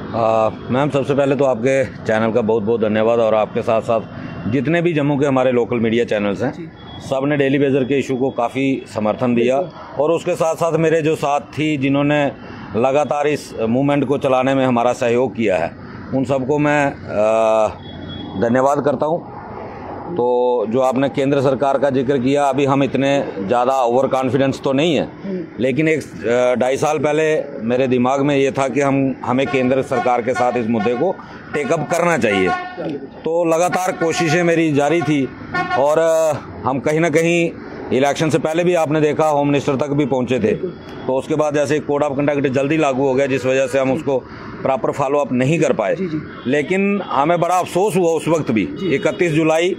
Ma'am, सबसे पहले तो आपके चैनल का बहुत बहुत धन्यवाद, और आपके साथ साथ जितने भी जम्मू के हमारे लोकल मीडिया चैनल्स हैं सब ने डेली वेजर के इशू को काफ़ी समर्थन दिया, और उसके साथ साथ मेरे जो साथी जिन्होंने लगातार इस मूवमेंट को चलाने में हमारा सहयोग किया है, उन सबको मैं धन्यवाद करता हूँ। तो जो आपने केंद्र सरकार का जिक्र किया, अभी हम इतने ज़्यादा ओवर कॉन्फिडेंस तो नहीं है, लेकिन एक 2.5 साल पहले मेरे दिमाग में ये था कि हमें केंद्र सरकार के साथ इस मुद्दे को टेकअप करना चाहिए। तो लगातार कोशिशें मेरी जारी थी, और हम कहीं ना कहीं इलेक्शन से पहले भी आपने देखा होम मिनिस्टर तक भी पहुंचे थे। तो उसके बाद जैसे कोड ऑफ कंडक्ट जल्दी लागू हो गया, जिस वजह से हम उसको प्रॉपर फॉलो अप नहीं कर पाए। लेकिन हमें बड़ा अफसोस हुआ उस वक्त भी, 31 जुलाई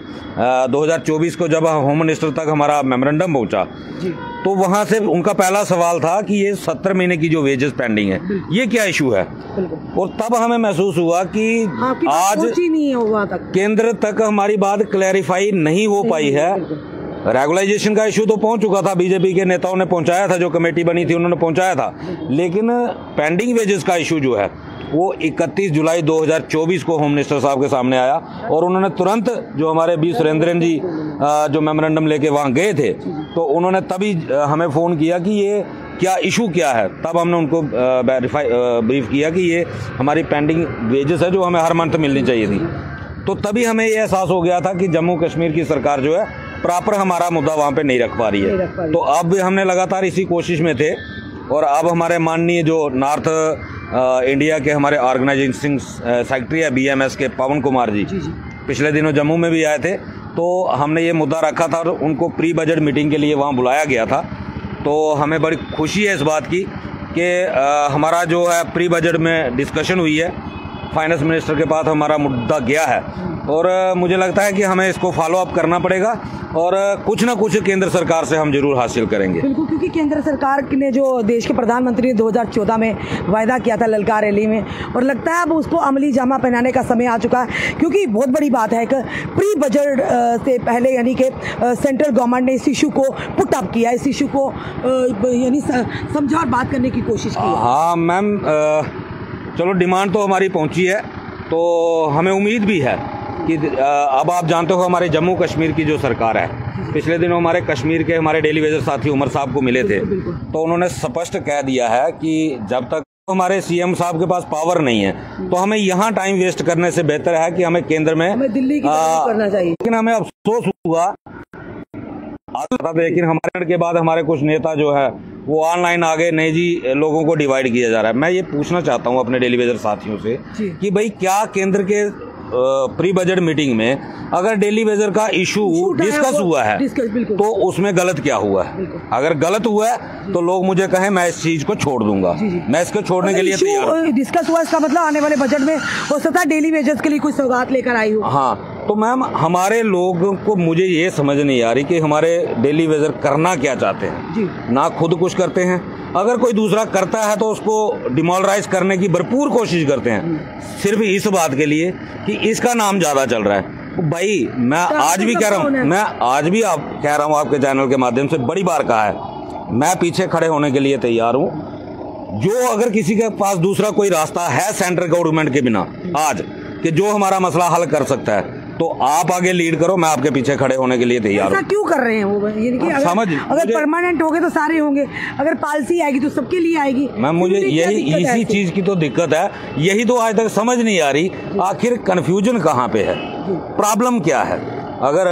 2024 को जब होम मिनिस्टर तक हमारा मेमोरेंडम पहुंचा, तो वहां से उनका पहला सवाल था कि ये 70 महीने की जो वेजेस पेंडिंग है, ये क्या इशू है। और तब हमें महसूस हुआ कि आज नहीं हुआ तक केंद्र तक हमारी बात क्लैरिफाई नहीं हो पाई है। रेगुलाइजेशन का इशू तो पहुंच चुका था, बीजेपी के नेताओं ने पहुंचाया था, जो कमेटी बनी थी उन्होंने पहुंचाया था, लेकिन पेंडिंग वेजेस का इशू जो है वो 31 जुलाई 2024 को होम मिनिस्टर साहब के सामने आया, और उन्होंने तुरंत जो हमारे बी सुरेंद्रन जी जो मेमोरेंडम लेके वहाँ गए थे, तो उन्होंने तभी हमें फ़ोन किया कि ये क्या इशू क्या है। तब हमने उनको ब्रीफ किया कि ये हमारी पेंडिंग वेजेस है जो हमें हर मंथ मिलनी चाहिए थी। तो तभी हमें ये एहसास हो गया था कि जम्मू कश्मीर की सरकार जो है प्रॉपर हमारा मुद्दा वहाँ पे नहीं रख पा रही है। तो अब हमने लगातार इसी कोशिश में थे, और अब हमारे माननीय जो नॉर्थ इंडिया के हमारे ऑर्गेनाइजिंग सेक्रेटरी है BMS के पवन कुमार जी पिछले दिनों जम्मू में भी आए थे। तो हमने ये मुद्दा रखा था, और उनको प्री बजट मीटिंग के लिए वहाँ बुलाया गया था। तो हमें बड़ी खुशी है इस बात की कि हमारा जो है प्री बजट में डिस्कशन हुई है, फाइनेंस मिनिस्टर के पास हमारा मुद्दा गया है, और मुझे लगता है कि हमें इसको फॉलो अप करना पड़ेगा, और कुछ ना कुछ केंद्र सरकार से हम जरूर हासिल करेंगे। बिल्कुल, क्योंकि केंद्र सरकार ने जो देश के प्रधानमंत्री ने 2014 में वायदा किया था ललकार रैली में, और लगता है अब उसको अमली जामा पहनाने का समय आ चुका है। क्योंकि बहुत बड़ी बात है कि प्री बजट से पहले यानी कि सेंट्रल गवर्नमेंट ने इस इशू को पुट अप किया, इस इशू को यानी समझा और बात करने की कोशिश की। हाँ मैम, चलो डिमांड तो हमारी पहुंची है, तो हमें उम्मीद भी है कि अब आप जानते हो हमारे जम्मू कश्मीर की जो सरकार है, पिछले दिनों हमारे कश्मीर के हमारे डेली वेजर साथी उमर साहब को मिले थे, तो उन्होंने स्पष्ट कह दिया है कि जब तक हमारे CM साहब के पास पावर नहीं है, तो हमें यहाँ टाइम वेस्ट करने से बेहतर है कि हमें केंद्र में दिल्ली की तरफ करना चाहिए। लेकिन हमें अफसोस हुआ, लेकिन हमारे के बाद हमारे कुछ नेता जो है वो ऑनलाइन आ गए, नहीं जी लोगों को डिवाइड किया जा रहा है। मैं ये पूछना चाहता हूँ अपने डेली वेजर साथियों से कि भाई क्या केंद्र के प्री बजट मीटिंग में अगर डेली वेजर का इशू डिस्कस हुआ है तो उसमें गलत क्या हुआ है? अगर गलत हुआ है तो लोग मुझे कहें, मैं इस चीज को छोड़ दूंगा, मैं इसको छोड़ने के लिए तैयार हूं। डिस्कस हुआ इसका मतलब आने वाले बजट में हो सकता है डेली वेजर्स के लिए कोई सौगात लेकर आई हो। हाँ, तो मैम हमारे लोगों को मुझे ये समझ नहीं आ रही कि हमारे डेली वेजर करना क्या चाहते हैं। ना खुद कुछ करते हैं, अगर कोई दूसरा करता है तो उसको डिमोरलाइज करने की भरपूर कोशिश करते हैं, सिर्फ इस बात के लिए कि इसका नाम ज्यादा चल रहा है। भाई मैं आज भी कह रहा हूँ, मैं आज भी कह रहा हूँ आपके चैनल के माध्यम से बड़ी बार कहा है, मैं पीछे खड़े होने के लिए तैयार हूँ। जो अगर किसी के पास दूसरा कोई रास्ता है सेंट्रल गवर्नमेंट के बिना आज कि जो हमारा मसला हल कर सकता है, तो आप आगे लीड करो, मैं आपके पीछे खड़े होने के लिए तैयार हूँ। क्यों कर रहे हैं वो? यानी कि अगर परमानेंट होंगे तो सारे होंगे, अगर पॉलिसी आएगी तो सबके लिए आएगी। मैम मुझे यही इसी चीज की तो दिक्कत है, यही तो आज तक समझ नहीं आ रही, आखिर कंफ्यूजन कहाँ पे है, प्रॉब्लम क्या है। अगर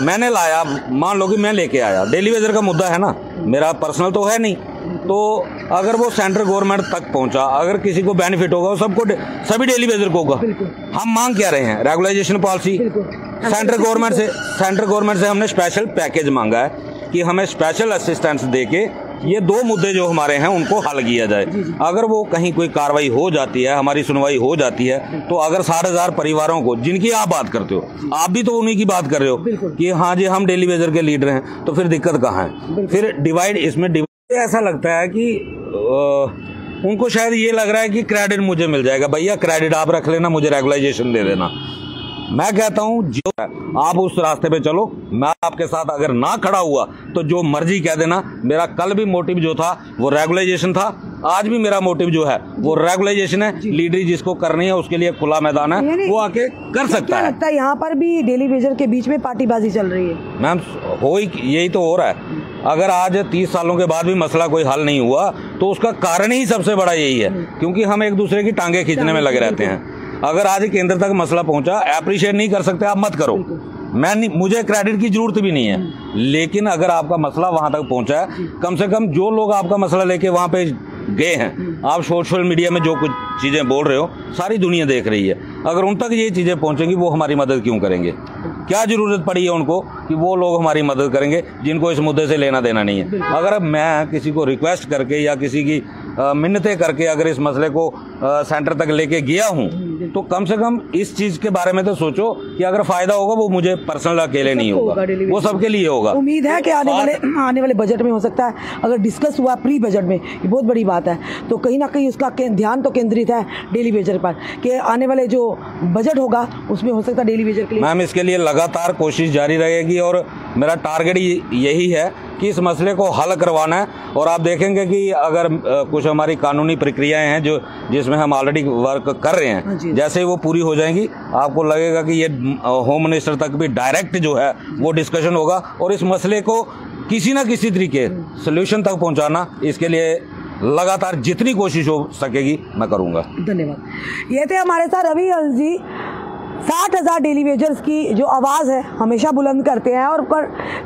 मैंने लाया, मान लो कि मैं लेके आया, डेली वेजर का मुद्दा है ना, मेरा पर्सनल तो है नहीं, तो अगर वो सेंट्रल गवर्नमेंट तक पहुंचा, अगर किसी को बेनिफिट होगा सबको, सभी डेली वेजर को होगा। हम मांग क्या रहे हैं? Regularisation policy. सेंट्रल गवर्नमेंट से हमने स्पेशल पैकेज मांगा है कि हमें स्पेशल असिस्टेंस देके ये 2 मुद्दे जो हमारे हैं उनको हल किया जाए। अगर वो कहीं कोई कार्रवाई हो जाती है, हमारी सुनवाई हो जाती है, तो अगर 60,000 परिवारों को, जिनकी आप बात करते हो, आप भी तो उन्हीं की बात कर रहे हो कि हाँ जी हम डेली वेजर के लीडर हैं, तो फिर दिक्कत कहाँ है? फिर डिवाइड, इसमें ऐसा लगता है कि उनको शायद ये लग रहा है कि क्रेडिट मुझे मिल जाएगा। भैया क्रेडिट आप रख लेना, मुझे रेगुलाइजेशन दे देना। मैं कहता हूं जो आप उस रास्ते पे चलो, मैं आपके साथ अगर ना खड़ा हुआ तो जो मर्जी कह देना। मेरा कल भी मोटिव जो था वो रेगुलाइजेशन था, आज भी मेरा मोटिव जो है वो रेगुलाइजेशन है। लीडरी जिसको करनी है उसके लिए खुला मैदान है, वो आके कर सकता है। लगता है यहाँ पर भी डेली वेजर के बीच में पार्टीबाजी चल रही है मैम, यही तो हो रहा है। अगर आज 30 सालों के बाद भी मसला कोई हल नहीं हुआ तो उसका कारण ही सबसे बड़ा यही है, क्योंकि हम एक दूसरे की टांगे खींचने में लगे रहते हैं। अगर आज केंद्र तक मसला पहुंचा, अप्रिशिएट नहीं कर सकते आप मत करो, मुझे क्रेडिट की जरूरत भी नहीं है, लेकिन अगर आपका मसला वहां तक पहुंचा है, कम से कम जो लोग आपका मसला लेके वहां पे गए हैं, आप सोशल मीडिया में जो कुछ चीजें बोल रहे हो सारी दुनिया देख रही है, अगर उन तक ये चीजें पहुंचेंगी वो हमारी मदद क्यों करेंगे? क्या जरूरत पड़ी है उनको कि वो लोग हमारी मदद करेंगे जिनको इस मुद्दे से लेना देना नहीं है? अगर मैं किसी को रिक्वेस्ट करके या किसी की मिन्नतें करके अगर इस मसले को सेंटर तक लेके गया हूं, तो कम से कम इस चीज के बारे में तो सोचो कि अगर फायदा होगा वो मुझे पर्सनल अकेले नहीं होगा, वो सबके लिए होगा। उम्मीद है कि आने वाले बजट में हो सकता है, अगर डिस्कस हुआ प्री बजट में, ये बहुत बड़ी बात है, तो कहीं ना कहीं उसका ध्यान तो केंद्रित है डेली वेजर पर कि आने वाले जो बजट होगा उसमें हो सकता है डेली वेजर के लिए। मैम, इसके लिए लगातार कोशिश जारी रहेगी और मेरा टारगेट यही है कि इस मसले को हल करवाना है। और आप देखेंगे कि अगर कुछ हमारी कानूनी प्रक्रियाएं हैं जो जिसमें हम ऑलरेडी वर्क कर रहे हैं, जैसे ही वो पूरी हो जाएंगी आपको लगेगा कि ये होम मिनिस्टर तक भी डायरेक्ट जो है वो डिस्कशन होगा और इस मसले को किसी न किसी तरीके सोल्यूशन तक पहुंचाना, इसके लिए लगातार जितनी कोशिश हो सकेगी मैं करूंगा। धन्यवाद। ये थे हमारे साथ रवि हंस जी। 60,000 डेली वेजर्स की जो आवाज़ है हमेशा बुलंद करते हैं और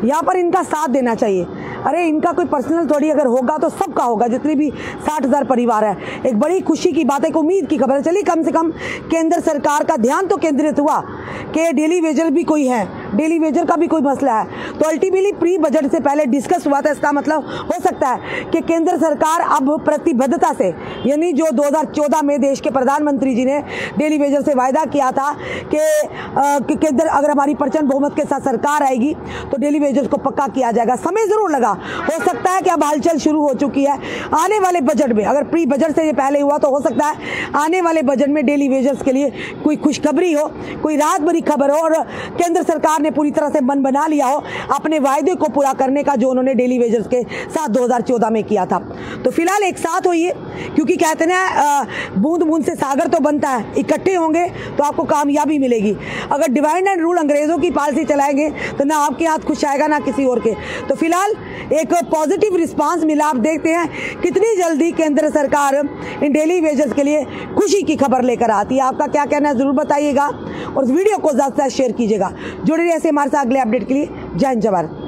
यहाँ पर इनका साथ देना चाहिए। अरे इनका कोई पर्सनल थोड़ी, अगर होगा तो सबका होगा, जितनी भी 60,000 परिवार है। एक बड़ी खुशी की बात है, एक उम्मीद की खबर है। चलिए कम से कम केंद्र सरकार का ध्यान तो केंद्रित हुआ कि डेली वेजर भी कोई है, डेली वेजर का भी कोई मसला है। तो अल्टीमेटली प्री बजट से पहले डिस्कस हुआ था। इसका मतलब हो सकता है कि केंद्र सरकार अब प्रतिबद्धता से, यानी जो 2014 में देश के प्रधानमंत्री जी ने डेली वेजर से वायदा किया था कि केंद्र अगर हमारी प्रचंड बहुमत के साथ सरकार आएगी तो डेली वेजर्स को पक्का किया जाएगा। समय जरूर लगा, हो सकता है कि अब हलचल शुरू हो चुकी है। आने वाले बजट में, अगर प्री बजट से ये पहले हुआ तो हो सकता है आने वाले बजट में डेली वेजर्स के लिए कोई खुशखबरी हो, कोई राहत भरी खबर हो और केंद्र सरकार ने पूरी तरह से मन बना लिया हो अपने वायदे को पूरा करने का जो उन्होंने डेली वेजर्स के साथ 2014 में किया था। तो फिलहाल एक साथ होइए, क्योंकि कहते हैं बूंद बूंद से सागर तो बनता है, इकट्ठे होंगे तो आपको कामयाबी मिलेगी। अगर डिवाइड एंड रूल अंग्रेजों की पॉलिसी चलाएंगे तो ना आपके हाथ खुश आएगा ना किसी और के। तो फिलहाल एक पॉजिटिव रिस्पांस मिला। आप देखते हैं कितनी जल्दी केंद्र सरकार इन डेली वेजर्स के लिए खुशी की खबर लेकर आती है। आपका क्या कहना है जरूर बताइएगा और इस वीडियो को ज़्यादा से ज़्यादा शेयर कीजिएगा। जुड़े रहिए हमारे साथ अगले अपडेट के लिए। जय हिंद, जय भारत।